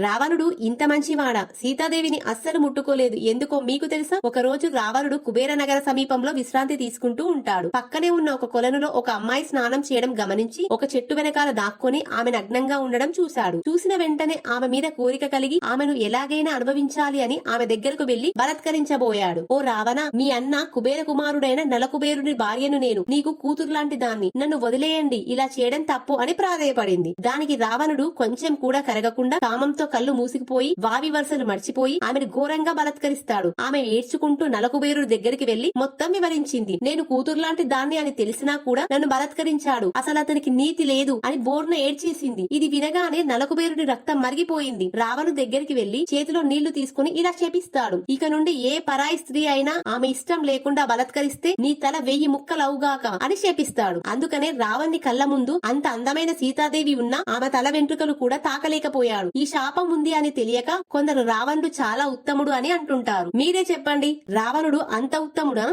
రావణుడు ఇంత మంచివాడా? సీతాదేవిని అస్సలు ముట్టుకోలేదు. ఎందుకో మీకు తెలుసా? ఒక రోజు రావణుడు కుబేర నగర సమీపంలో విశ్రాంతి తీసుకుంటూ ఉంటాడు. పక్కనే ఉన్న ఒక కొలనులో ఒక అమ్మాయి స్నానం చేయడం గమనించి ఒక చెట్టు వెనకాల దాక్కొని ఆమె నగ్నంగా ఉండడం చూశాడు. చూసిన వెంటనే ఆమె మీద కోరిక కలిగి ఆమెను ఎలాగైనా అనుభవించాలి అని ఆమె దగ్గరకు వెళ్లి బలత్కరించబోయాడు. ఓ రావణ, మీ అన్న కుబేర కుమారుడైన నలకుబేరుని భార్యను నేను, నీకు కూతురు లాంటి దాన్ని, నన్ను వదిలేయండి, ఇలా చేయడం తప్పు అని ప్రాధేయపడింది. దానికి రావణుడు కొంచెం కూడా కరగకుండా కామంతో కళ్ళు మూసుకుపోయి వావి వరుసలు మర్చిపోయి ఆమెను ఘోరంగా బలత్కరిస్తాడు. ఆమె ఏడ్చుకుంటూ నలకుబేరుడి దగ్గరికి వెళ్లి మొత్తం వివరించింది. నేను కూతురులాంటి దాన్ని అని తెలిసినా కూడా నన్ను బలత్కరించాడు, అసలు అతనికి నీతి లేదు అని బోర్న ఏడ్చేసింది. ఇది వినగానే నలకుబేరుడి రక్తం మరిగిపోయింది. రావణు దగ్గరికి వెళ్లి చేతిలో నీళ్లు తీసుకుని ఇలా శపిస్తాడు. ఇక నుండి ఏ పరాయి స్త్రీ అయినా ఆమె ఇష్టం లేకుండా బలత్కరిస్తే నీ తల 1000 ముక్కలవుగాక అని శపిస్తాడు. అందుకనే రావణ్ణి కళ్ళ ముందు అంత అందమైన సీతాదేవి ఉన్నా ఆమె తల వెంట్రుకలు కూడా తాకలేకపోయాడు. ఈ శాపం ఉంది అని తెలియక కొందరు రావణుడు చాలా ఉత్తముడు అని అంటుంటారు. మీరే చెప్పండి, రావణుడు అంత ఉత్తముడా?